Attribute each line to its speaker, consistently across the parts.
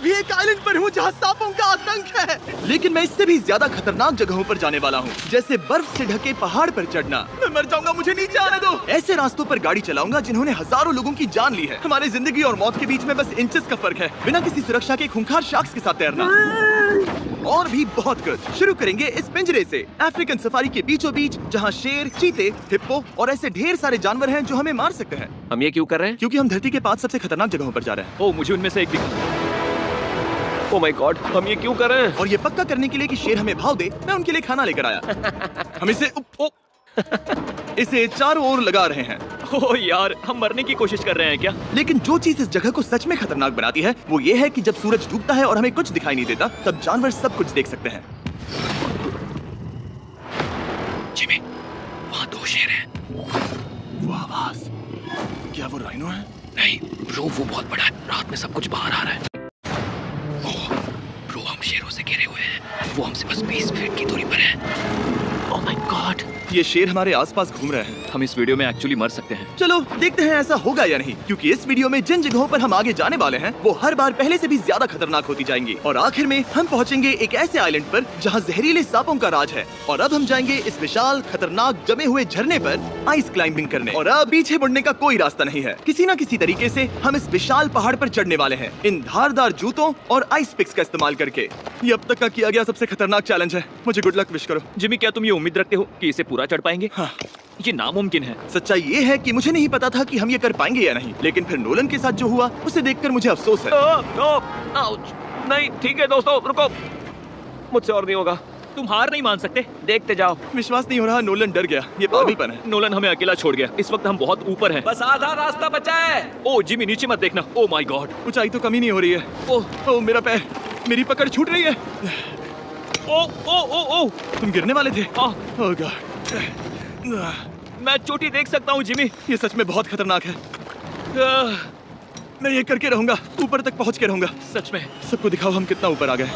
Speaker 1: अभी एक आइलैंड पर हूँ जहाँ सांपों का आतंक है, लेकिन मैं इससे भी ज्यादा खतरनाक जगहों पर जाने वाला हूँ, जैसे बर्फ से ढके पहाड़ पर चढ़ना। मैं मर जाऊंगा, मुझे नीचे आने दो। ऐसे रास्तों पर गाड़ी चलाऊंगा जिन्होंने हजारों लोगों की जान ली है। हमारी जिंदगी और मौत के बीच में बस इंचेस का फर्क है। बिना किसी सुरक्षा के खूंखार शार्क्स के साथ तैरना और भी बहुत कुछ। शुरू करेंगे इस पिंजरे से, अफ्रीकन सफारी के बीचों बीच, जहाँ शेर, चीते, हिप्पो और ऐसे ढेर सारे जानवर हैं जो हमें मार सकते हैं।
Speaker 2: हम ये क्यों कर रहे हैं?
Speaker 1: क्योंकि हम धरती के 5 सबसे खतरनाक जगहों पर जा रहे हैं।
Speaker 2: ओह, मुझे उनमें से एक दिखा। ओह माय गॉड, हम ये क्यों कर रहे हैं?
Speaker 1: और ये पक्का करने के लिए कि शेर हमें भाव दे, मैं उनके लिए खाना लेकर आया। हम इसे चारों ओर लगा रहे हैं।
Speaker 2: ओह यार, हम मरने की कोशिश कर रहे हैं क्या?
Speaker 1: लेकिन जो चीज इस जगह को सच में खतरनाक बनाती है वो ये है कि जब सूरज डूबता है और हमें कुछ दिखाई नहीं देता, तब जानवर सब कुछ देख सकते हैं।
Speaker 2: जिमी, वहाँ 2 शेर हैं।
Speaker 1: वो आवाज, क्या वो राइनो है?
Speaker 2: नहीं ब्रो, वो बहुत बड़ा है। रात में सब कुछ बाहर आ रहा है। ओह ब्रो, हम शेरों से घिरे हुए हैं। वो हमसे बस 20 फीट की दूरी पर है। ओह माय गॉड,
Speaker 1: ये शेर हमारे आसपास घूम रहे हैं।
Speaker 2: हम इस वीडियो में एक्चुअली मर सकते हैं।
Speaker 1: चलो देखते हैं ऐसा होगा या नहीं, क्योंकि इस वीडियो में जिन जगहों पर हम आगे जाने वाले हैं वो हर बार पहले से भी ज्यादा खतरनाक होती जाएंगी। और आखिर में हम पहुंचेंगे एक ऐसे आइलैंड पर जहां जहरीले सांपों का राज है। और अब हम जाएंगे इस विशाल खतरनाक जमे हुए झरने पर आइस क्लाइंबिंग करने। और अब पीछे मुड़ने का कोई रास्ता नहीं है। किसी न किसी तरीके से हम इस विशाल पहाड़ पर चढ़ने वाले हैं, इन धारदार जूतों और आइस पिक्स का इस्तेमाल करके। ये अब तक का किया गया सबसे खतरनाक चैलेंज है। मुझे गुड लक विश करो।
Speaker 2: जिमी, क्या तुम ये उम्मीद रखते हो कि इसे पूरा चढ़ पाएंगे?
Speaker 1: हाँ।
Speaker 2: ये नामुमकिन है।
Speaker 1: सच्चाई ये है कि मुझे नहीं पता था कि हम ये कर पाएंगे या नहीं, लेकिन फिर नोलन के साथ जो हुआ उसे देखकर मुझे अफसोस है।
Speaker 2: नहीं ठीक है दोस्तों, रुको, मुझसे और नहीं होगा। तुम हार नहीं मान सकते, देखते जाओ।
Speaker 1: विश्वास नहीं हो रहा, नोलन डर गया। ये पागलपन है।
Speaker 2: नोलन हमें अकेला छोड़ गया। इस वक्त हम बहुत ऊपर हैं। बस आधा रास्ता बचा है। ओह जिमी, नीचे मत देखना। ओह माय गॉड,
Speaker 1: ऊंचाई तो कमी नहीं हो रही है। ओह मेरा पैर, मेरी पकड़ छूट रही है।
Speaker 2: ओह
Speaker 1: तुम गिरने वाले थे। ओह गॉड,
Speaker 2: मैं चोटी देख सकता हूँ जिमी।
Speaker 1: ये सच में बहुत खतरनाक है। मैं ये करके रहूंगा, ऊपर तक पहुंच के रहूंगा।
Speaker 2: सच में।
Speaker 1: सबको दिखाओ हम कितना ऊपर आ गए।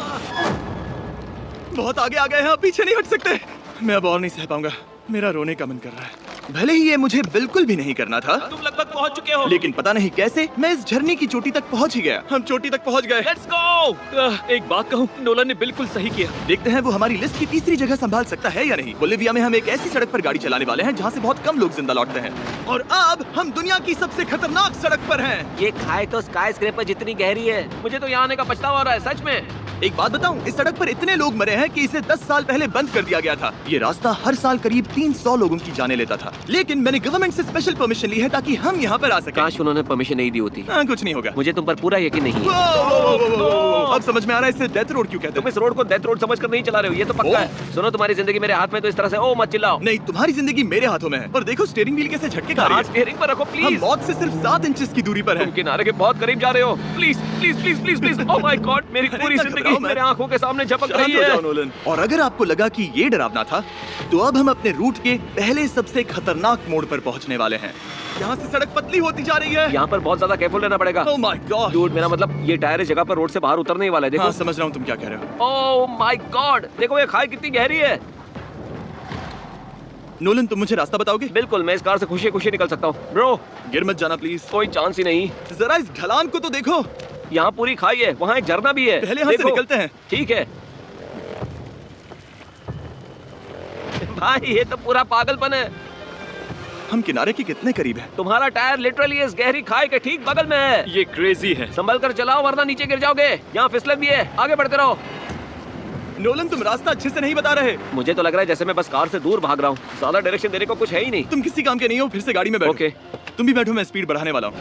Speaker 1: बहुत आगे आ गए हैं, पीछे नहीं हट सकते। मैं अब और नहीं सह पाऊंगा, मेरा रोने का मन कर रहा है। भले ही ये मुझे बिल्कुल भी नहीं करना था।
Speaker 2: तुम लगभग पहुंच चुके हो,
Speaker 1: लेकिन पता नहीं कैसे मैं इस झरने की चोटी तक पहुंच ही गया। हम चोटी तक पहुंच गए।
Speaker 2: Let's go. एक बात कहूँ, नोलन ने बिल्कुल सही किया।
Speaker 1: देखते हैं वो हमारी लिस्ट की तीसरी जगह संभाल सकता है या नहीं। बोलिविया में हम एक ऐसी सड़क पर गाड़ी चलाने वाले हैं जहाँ से बहुत कम लोग जिंदा लौटते हैं। और अब हम दुनिया की सबसे खतरनाक सड़क पर हैं।
Speaker 2: ये खाई तो स्काई स्क्रैपर जितनी गहरी है। मुझे तो यहाँ आने का पछतावा हो रहा है, सच में।
Speaker 1: एक बात बताऊं, इस सड़क पर इतने लोग मरे हैं कि इसे 10 साल पहले बंद कर दिया गया था। ये रास्ता हर साल करीब 300 लोगों की जाने लेता था, लेकिन मैंने गवर्नमेंट से स्पेशल परमिशन ली है ताकि हम यहाँ पर आ सकें।
Speaker 2: काश उन्होंने परमिशन नहीं दी होती।
Speaker 1: कुछ नहीं होगा।
Speaker 2: मुझे तुम पर पूरा यकीन नहीं है।
Speaker 1: अब समझ में आ रहा है इसे डेथ रोड क्यों कहते हैं।
Speaker 2: तुम इस रोड को डेथ रोड समझकर नहीं चला रहे हो, ये तो पक्का है। सुनो, तुम्हारी जिंदगी मेरे हाथ में, तो इस तरह से ओ मत चिल्लाओ।
Speaker 1: नहीं, तुम्हारी जिंदगी मेरे हाथों में है। पर देखो स्टीयरिंग व्हील कैसे झटके खा रही है।
Speaker 2: स्टीयरिंग पर रखो प्लीज।
Speaker 1: हम मौत से सिर्फ 7 इंचेस की दूरी पर हैं।
Speaker 2: तुम किनारे के बहुत करीब जा रहे हो। Please please please please please. Oh my God, मेरी पूरी जिंदगी मेरे आंखों के सामने झपक रही है।
Speaker 1: नोलन, और अगर आपको लगा कि ये डरावना था, तो अब हम अपने रूट के पहले सबसे खतरनाक मोड़ पर पहुंचने वाले हैं। यहाँ से सड़क पतली होती जा रही है।
Speaker 2: यहाँ पर बहुत ज्यादा केयरफुल रहना पड़ेगा।
Speaker 1: ओह माय गॉड,
Speaker 2: डूड, मेरा मतलब ये टायर इस जगह पर रोड से बाहर उतरने ही वाला है। देखो।
Speaker 1: हाँ, समझ रहा हूँ तुम क्या कह रहे हो।
Speaker 2: ओह माय गॉड, देखो ये खाई कितनी गहरी है।
Speaker 1: नोलन, तुम मुझे रास्ता बताओगे?
Speaker 2: बिल्कुल, मैं इस कार से खुशी खुशी निकल सकता हूँ। ब्रो,
Speaker 1: गिर मत जाना प्लीज।
Speaker 2: कोई चांस ही नहीं।
Speaker 1: जरा इस ढलान को तो देखो।
Speaker 2: यहाँ पूरी खाई है, वहाँ एक झरना भी है।
Speaker 1: पहले यहाँ से निकलते हैं।
Speaker 2: ठीक है भाई, ये तो पूरा पागलपन है।
Speaker 1: हम किनारे के कितने करीब हैं?
Speaker 2: तुम्हारा टायर लिटरली इस गहरी खाई के ठीक बगल में है। ये क्रेजी है। संभल कर चलाओ वरना नीचे गिर जाओगे। यहाँ फिसलन भी है, आगे बढ़ते रहो।
Speaker 1: नोलन, तुम रास्ता अच्छे से नहीं बता रहे।
Speaker 2: मुझे तो लग रहा है जैसे मैं बस कार से दूर भाग रहा हूँ। ज्यादा डायरेक्शन देने को कुछ है ही नहीं।
Speaker 1: तुम किसी काम के नहीं हो, फिर से गाड़ी में बैठो।
Speaker 2: ओके।
Speaker 1: तुम भी बैठो, मैं स्पीड बढ़ाने वाला हूँ।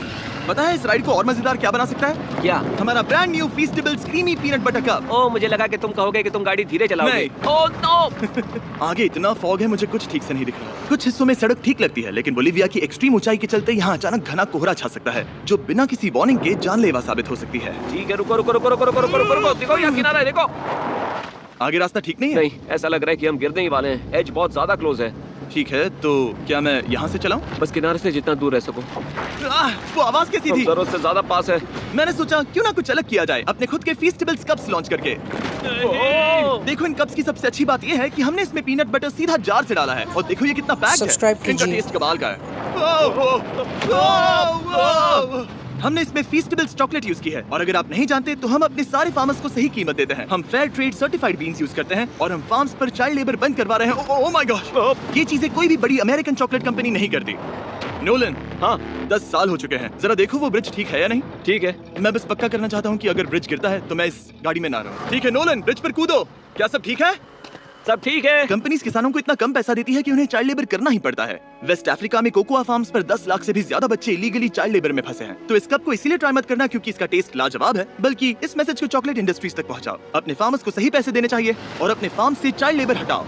Speaker 1: पता है इस राइड को और मजेदार क्या बना सकता है?
Speaker 2: क्या?
Speaker 1: हमारा brand new Feastables creamy peanut butter cup.
Speaker 2: Oh, मुझे लगा कि तुम कहोगे कि तुम गाड़ी धीरे चलाओगे।
Speaker 1: नहीं।
Speaker 2: Oh no.
Speaker 1: आगे इतना फॉग है, मुझे कुछ ठीक से नहीं दिख रहा। कुछ हिस्सों में सड़क ठीक लगती है, लेकिन बोलिविया की एक्सट्रीम ऊंचाई के चलते यहाँ अचानक घना कोहरा छा सकता है, जो बिना किसी वार्निंग के जानलेवा साबित हो सकती है।
Speaker 2: ठीक है, रुको रुको रुको रुको रुको रुको रुको। देखो यहाँ किनारा है, देखो।
Speaker 1: आगे रास्ता ठीक नहीं है?
Speaker 2: नहीं, ऐसा लग रहा है कि हम गिरने ही वाले हैं। एज बहुत ज्यादा क्लोज है।
Speaker 1: ठीक है, तो क्या मैं यहाँ से चलाऊं?
Speaker 2: बस किनारे से जितना दूर रह सको।
Speaker 1: वो आवाज कैसी थी?
Speaker 2: जरूरत से ज्यादा पास है।
Speaker 1: मैंने सोचा क्यों ना कुछ अलग किया जाए, अपने खुद के फीस्टेबल्स कप्स लॉन्च करके। देखो, इन कप्स की सबसे अच्छी बात ये है कि हमने इसमें पीनट बटर सीधा जार से डाला है, और देखो ये कितना पैक्ड है। इनका टेस्ट कमाल का है। हमने इसमें फीस्टेबल्स चॉकलेट यूज की है, और अगर आप नहीं जानते तो हम अपने सारे फार्मर्स को सही कीमत देते हैं। हम fair trade certified beans use करते हैं, और हम फार्म्स पर चाइल्ड लेबर बंद करवा रहे हैं। ओह माय गॉश, ये चीजें कोई भी बड़ी अमेरिकन चॉकलेट कंपनी नहीं करती। नोलन,
Speaker 2: हाँ
Speaker 1: 10 साल हो चुके हैं, जरा देखो वो ब्रिज ठीक है या नहीं।
Speaker 2: ठीक है।
Speaker 1: मैं बस पक्का करना चाहता हूँ कि अगर ब्रिज गिरता है तो मैं इस गाड़ी में ना रहूं। ठीक है नोलन, ब्रिज पर कूदो। क्या सब ठीक है?
Speaker 2: सब ठीक है।
Speaker 1: कंपनीज किसानों को इतना कम पैसा देती है कि उन्हें चाइल्ड लेबर करना ही पड़ता है। वेस्ट अफ्रीका में कोकोआ फार्म्स पर 10 लाख से भी ज्यादा बच्चे इलीगली चाइल्ड लेबर में फंसे हैं। तो इस कप को इसीलिए ट्राई मत करना क्योंकि इसका टेस्ट लाजवाब है, बल्कि इस मैसेज को चॉकलेट इंडस्ट्रीज तक पहुंचाओ। अपने फार्मर्स को सही पैसे देने चाहिए और अपने फार्म से चाइल्ड लेबर हटाओ।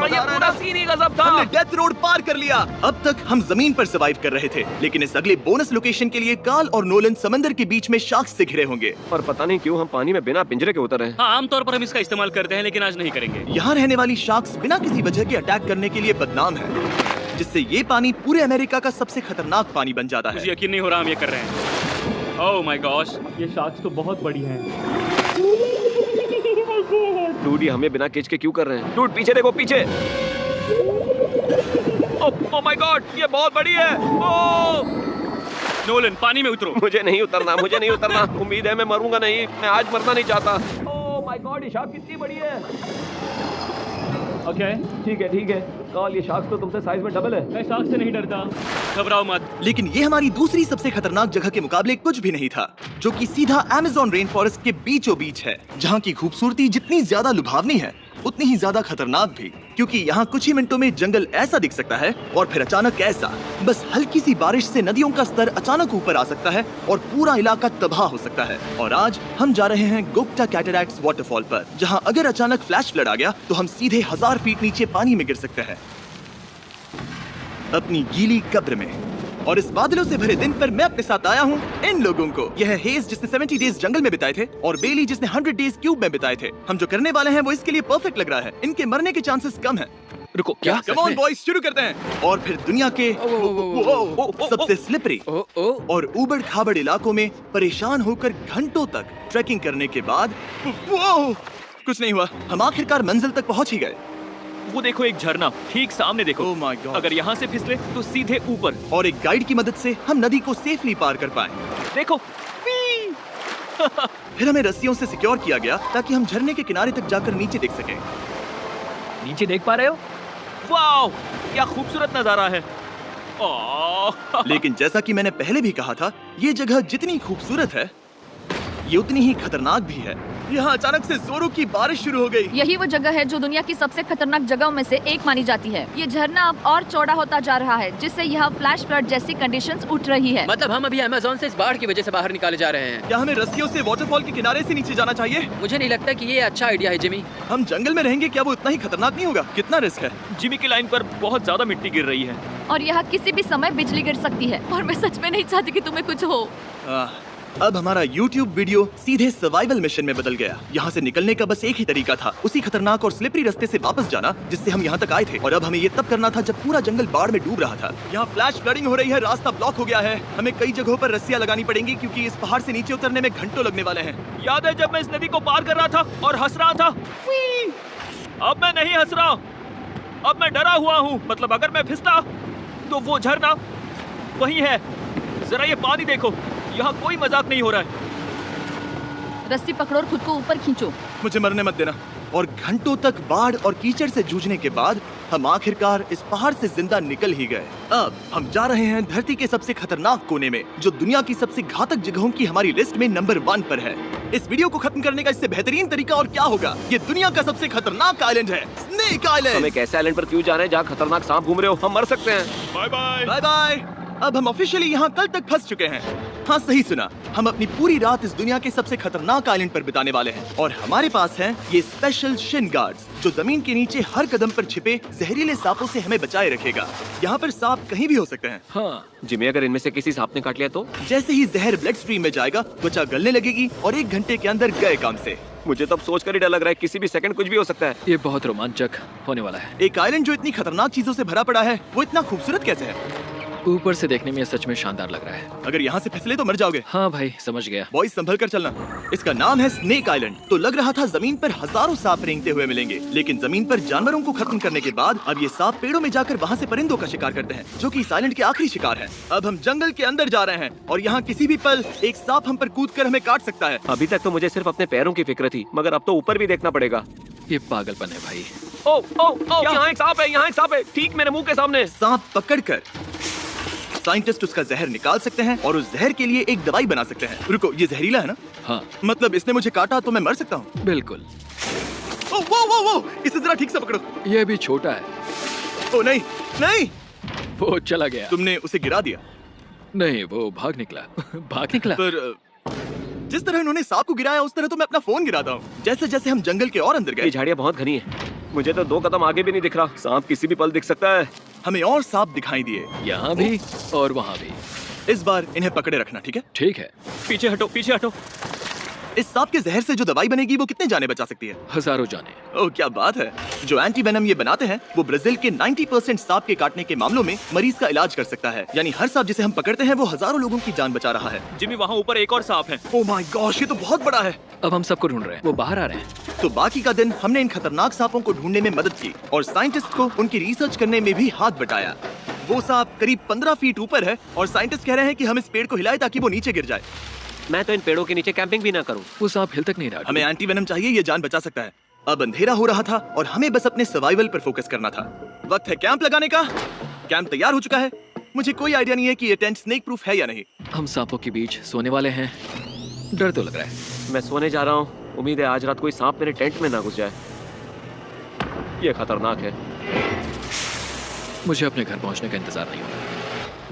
Speaker 2: ये पूरा सीन ही गजब था।
Speaker 1: हमने डेथ रोड पार कर लिया। अब तक हम जमीन पर सर्वाइव कर रहे थे, लेकिन इस अगले बोनस लोकेशन के लिए कार्ल और नोलन समंदर के बीच में शार्क्स से घिरे होंगे।
Speaker 2: और पता नहीं क्यों हम पानी में बिना पिंजरे के उतर रहे हैं।
Speaker 3: हाँ, आमतौर पर हम इसका इस्तेमाल करते हैं, लेकिन आज नहीं करेंगे।
Speaker 1: यहाँ रहने वाली शार्क्स बिना किसी वजह के अटैक करने के लिए बदनाम है, जिससे ये पानी पूरे अमेरिका का सबसे खतरनाक पानी बन जाता है।
Speaker 3: मुझे यकीन नहीं हो रहा हम ये कर रहे हैं। ओह माय गॉश, ये शार्क्स तो बहुत बड़ी हैं।
Speaker 2: डूड, ये हमें बिना केज के क्यों कर रहे हैं? डूड पीछे देखो, पीछे। ओह माय गॉड, ये बहुत बड़ी है। ओह
Speaker 3: नोलन, पानी में उतरो।
Speaker 2: मुझे नहीं उतरना, मुझे नहीं उतरना। उम्मीद है मैं मरूंगा नहीं, मैं आज मरना नहीं चाहता। ओह माय गॉड, ये शार्क कितनी बड़ी है।
Speaker 3: ओके,
Speaker 2: ठीक है ठीक है। कार्ल, ये शार्क तो तुमसे साइज में डबल है।
Speaker 3: मैं शार्क से नहीं डरता, घबराओ मत।
Speaker 1: लेकिन ये हमारी दूसरी सबसे खतरनाक जगह के मुकाबले कुछ भी नहीं था, जो कि सीधा अमेज़न रेन फॉरेस्ट के बीचों बीच है, जहाँ की खूबसूरती जितनी ज्यादा लुभावनी है उतनी ही ज्यादा खतरनाक भी, क्योंकि यहाँ कुछ ही मिनटों में जंगल ऐसा दिख सकता है और फिर अचानक ऐसा। बस हल्की सी बारिश से नदियों का स्तर अचानक ऊपर आ सकता है और पूरा इलाका तबाह हो सकता है। और आज हम जा रहे हैं गोक्टा कैटरैक्ट्स वाटरफॉल पर, जहाँ अगर अचानक फ्लैश फ्लड आ गया तो हम सीधे 1000 फीट नीचे पानी में गिर सकते हैं, अपनी गीली कब्र में। और इस बादलों से भरे दिन पर मैं अपने साथ आया हूँ इन लोगों को। यह है हेज, जिसने 70 डेज जंगल में बिताए थे, और बेली, जिसने 100 डेज क्यूब में बिताए थे। हम जो करने वाले हैं वो इसके लिए परफेक्ट लग रहा है। इनके मरने के चांसेस कम हैं।
Speaker 2: रुको, क्या?
Speaker 1: कम ऑन बॉयज, शुरू करते हैं। और फिर दुनिया के सबसे स्लिपरी और उबड़ खाबड़ इलाकों में परेशान होकर घंटों तक ट्रैकिंग करने के बाद कुछ नहीं हुआ। हम आखिरकार मंजिल तक पहुंच ही गए।
Speaker 3: वो देखो, एक झरना ठीक सामने देखो।
Speaker 1: Oh my God.
Speaker 3: अगर यहाँ से फिसले तो सीधे ऊपर।
Speaker 1: और एक गाइड की मदद से हम नदी को सेफली पार कर पाए।
Speaker 3: देखो।
Speaker 1: फिर हमें रस्सियों से सिक्योर किया गया ताकि हम झरने के किनारे तक जाकर नीचे देख सकें।
Speaker 3: नीचे देख पा रहे हो? वाओ, क्या खूबसूरत नजारा है। ओह।
Speaker 1: लेकिन जैसा कि मैंने पहले भी कहा था, ये जगह जितनी खूबसूरत है ये उतनी ही खतरनाक भी है। यहाँ अचानक से जोरों की बारिश शुरू हो गई।
Speaker 4: यही वो जगह है जो दुनिया की सबसे खतरनाक जगहों में से एक मानी जाती है। ये झरना अब और चौड़ा होता जा रहा है, जिससे यहाँ फ्लैश फ्लड जैसी कंडीशंस उठ रही है।
Speaker 5: मतलब हम अभी अमेज़न से इस बाढ़ की वजह से बाहर निकाले जा रहे हैं।
Speaker 1: क्या हमें रस्सियों से वाटरफॉल के किनारे से नीचे जाना चाहिए?
Speaker 5: मुझे नहीं लगता कि ये अच्छा आइडिया है जिमी।
Speaker 1: हम जंगल में रहेंगे, क्या वो उतना ही खतरनाक नहीं होगा? कितना रिस्क है?
Speaker 3: जिमी की लाइन पर बहुत ज्यादा मिट्टी गिर रही है।
Speaker 4: और यहाँ किसी भी समय बिजली गिर सकती है, और मैं सच में नहीं चाहती कि तुम्हें कुछ हो।
Speaker 1: अब हमारा YouTube वीडियो सीधे सर्वाइवल मिशन में बदल गया। यहाँ से निकलने का बस एक ही तरीका था, उसी खतरनाक और स्लिपरी रास्ते से वापस जाना जिससे हम यहाँ तक आए थे। और अब हमें ये तब करना था जब पूरा जंगल बाढ़ में डूब रहा था। यहाँ फ्लैश फ्लडिंग हो रही है, रास्ता ब्लॉक हो गया है। हमें कई जगहों पर रस्सियाँ लगानी पड़ेंगी क्योंकि इस पहाड़ से नीचे उतरने में घंटों लगने वाले हैं।
Speaker 3: याद है जब मैं इस नदी को पार कर रहा था और हंस रहा था? अब मैं नहीं हंस रहा, अब मैं डरा हुआ हूँ। मतलब अगर मैं फिसला तो वो झरना वही है। जरा ये पानी देखो, यहाँ कोई मजाक नहीं हो रहा है।
Speaker 4: रस्सी पकड़ो और खुद को ऊपर खींचो।
Speaker 1: मुझे मरने मत देना। और घंटों तक बाढ़ और कीचड़ से जूझने के बाद हम आखिरकार इस पहाड़ से जिंदा निकल ही गए। अब हम जा रहे हैं धरती के सबसे खतरनाक कोने में, जो दुनिया की सबसे घातक जगहों की हमारी लिस्ट में नंबर 1 पर है। इस वीडियो को खत्म करने का इससे बेहतरीन तरीका और क्या होगा? ये दुनिया का सबसे खतरनाक आइलैंड है, स्नेक आइलैंड।
Speaker 2: हम एक ऐसे आइलैंड पर क्यों जा रहे हैं जहाँ खतरनाक सांप घूम रहे हो? हम मर सकते हैं।
Speaker 3: Bye bye.
Speaker 1: Bye bye. अब हम ऑफिशियली यहाँ कल तक फंस चुके हैं। हाँ, सही सुना, हम अपनी पूरी रात इस दुनिया के सबसे खतरनाक आइलैंड पर बिताने वाले हैं। और हमारे पास हैं ये स्पेशल शिन गार्ड्स, जो जमीन के नीचे हर कदम पर छिपे जहरीले सांपों से हमें बचाए रखेगा। यहाँ पर सांप कहीं भी हो सकते हैं।
Speaker 2: हाँ जिमी, अगर इनमें से किसी सांप ने काट लिया तो?
Speaker 1: जैसे ही जहर ब्लड स्ट्रीम में जाएगा, त्वचा गलने लगेगी और 1 घंटे के अंदर गए काम से।
Speaker 2: मुझे तब सोचकर ही डर लग रहा है, किसी भी सेकंड कुछ भी हो सकता है।
Speaker 5: ये बहुत रोमांचक होने वाला है।
Speaker 1: एक आइलैंड जो इतनी खतरनाक चीजों से भरा पड़ा है, वो इतना खूबसूरत कैसे है?
Speaker 2: ऊपर से देखने में ये सच में शानदार लग रहा है।
Speaker 1: अगर यहाँ से फिसले तो मर जाओगे।
Speaker 2: हाँ भाई, समझ गया।
Speaker 1: बॉयज संभल कर चलना। इसका नाम है स्नेक आइलैंड। तो लग रहा था जमीन पर हजारों सांप रेंगते हुए मिलेंगे, लेकिन जमीन पर जानवरों को खत्म करने के बाद अब ये सांप पेड़ों में जाकर वहाँ से परिंदों का शिकार करते हैं, जो कि इस आइलैंड के आखिरी शिकार है। अब हम जंगल के अंदर जा रहे हैं और यहाँ किसी भी पल एक सांप हम पर कूद कर हमें काट सकता है।
Speaker 3: अभी तक तो मुझे सिर्फ अपने पैरों की फिक्र थी, मगर अब तो ऊपर भी देखना पड़ेगा।
Speaker 2: ये पागलपन है भाई।
Speaker 3: ओ ओ ओ, यहाँ एक सांप है, यहाँ एक सांप है, ठीक मेरे मुंह के सामने।
Speaker 1: सांप पकड़कर साइंटिस्ट उसका जहर निकाल सकते हैं और उस जहर के लिए एक दवाई बना सकते हैं। रुको, ये जहरीला है ना?
Speaker 2: हाँ
Speaker 1: मतलब इसने मुझे काटा तो मैं मर सकता हूँ?
Speaker 2: बिल्कुल।
Speaker 1: ओ वो वो वो, इसे जरा ठीक से पकड़ो।
Speaker 2: ये भी छोटा है।
Speaker 1: ओ नहीं नहीं,
Speaker 2: वो चला गया।
Speaker 1: तुमने उसे गिरा दिया।
Speaker 2: नहीं, वो भाग निकला। भाग निकला।
Speaker 1: पर जिस तरह इन्होंने सांप को गिराया उस तरह तो मैं अपना फोन गिराता हूँ। जैसे जैसे हम जंगल के और अंदर
Speaker 3: ये
Speaker 1: गए,
Speaker 3: झाड़ियाँ बहुत घनी है, मुझे तो 2 कदम आगे भी नहीं दिख रहा। सांप किसी भी पल दिख सकता है।
Speaker 1: हमें और सांप दिखाई दिए।
Speaker 2: यहाँ भी और वहाँ भी।
Speaker 1: इस बार इन्हें पकड़े रखना, ठीक है?
Speaker 2: ठीक है।
Speaker 3: पीछे हटो, पीछे हटो।
Speaker 1: इस सांप के जहर से जो दवाई बनेगी वो कितने जाने बचा सकती है?
Speaker 2: हजारों जाने।
Speaker 1: ओह क्या बात है। जो एंटी वेनम ये बनाते हैं वो ब्राजील के 90% सांप के काटने के मामलों में मरीज का इलाज कर सकता है। यानी हर सांप जिसे हम पकड़ते हैं वो हजारों लोगों की जान बचा रहा है।
Speaker 3: जिमी, वहाँ ऊपर एक और सांप है।
Speaker 1: ओह माय गॉश, ये तो बहुत बड़ा है।
Speaker 2: अब हम सबको ढूंढ रहे हैं। वो बाहर आ रहे हैं।
Speaker 1: तो बाकी का दिन हमने इन खतरनाक सांपों को ढूंढने में मदद की और साइंटिस्ट को उनकी रिसर्च करने में भी हाथ बटाया। वो सांप करीब 15 फीट ऊपर है और साइंटिस्ट कह रहे हैं कि हम इस पेड़ को हिलाएं ताकि वो नीचे गिर जाए।
Speaker 3: मैं तो इन पेड़ों के नीचे कैंपिंग भी ना करूं।
Speaker 2: वो सांप हिल तक नहीं रहा।
Speaker 1: हमें एंटी वेनम चाहिए, ये जान बचा सकता है। अब अंधेरा हो रहा था और हमें बस अपने सर्वाइवल पर फोकस करना था। वक्त है कैंप लगाने का। कैंप तैयार हो चुका है। मुझे कोई आइडिया नहीं है कि ये टेंट स्नेक प्रूफ है या नहीं।
Speaker 2: हम सांपों के बीच सोने वाले हैं। डर तो लग रहा है।
Speaker 3: मैं सोने जा रहा हूँ। उम्मीद है आज रात कोई सांप मेरे टेंट में ना घुस जाए। ये खतरनाक है।
Speaker 2: मुझे अपने घर पहुंचने का इंतजार नहीं हो रहा।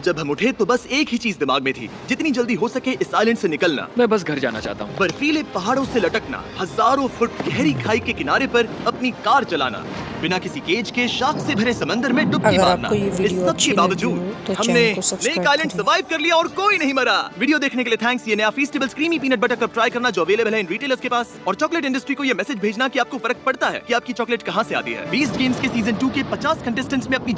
Speaker 1: जब हम उठे तो बस एक ही चीज दिमाग में थी, जितनी जल्दी हो सके इस आइलैंड से निकलना।
Speaker 2: मैं बस घर जाना चाहता हूँ।
Speaker 1: बर्फीले पहाड़ों से लटकना, हजारों फुट गहरी खाई के किनारे पर अपनी कार चलाना, बिना किसी केज के शार्क से भरे समंदर में डुबकी
Speaker 6: अगर
Speaker 1: मारना।
Speaker 6: आपको ये
Speaker 1: इस
Speaker 6: वीडियो
Speaker 1: सब
Speaker 6: अच्छी
Speaker 1: के
Speaker 6: लगी
Speaker 1: बावजूद
Speaker 6: हो तो
Speaker 1: हमने
Speaker 6: चैनल को सब्सक्राइब
Speaker 1: स्नेक आइलैंड
Speaker 6: करें।
Speaker 1: सर्वाइव कर लिया और कोई नहीं मरा। वीडियो देखने के लिए थैंक्स। ये नया Feastables creamy peanut butter cup try करना जो अवेलेबल है इन रिटेलर्स के पास। और चॉकलेट इंडस्ट्री को ये मैसेज भेजना कि आपको फर्क पड़ता है कि आपकी चॉकलेट कहाँ से आती है। बीस्ट गेम्स के सीजन 2 के 50 कंटेस्टेंट्स में अपनी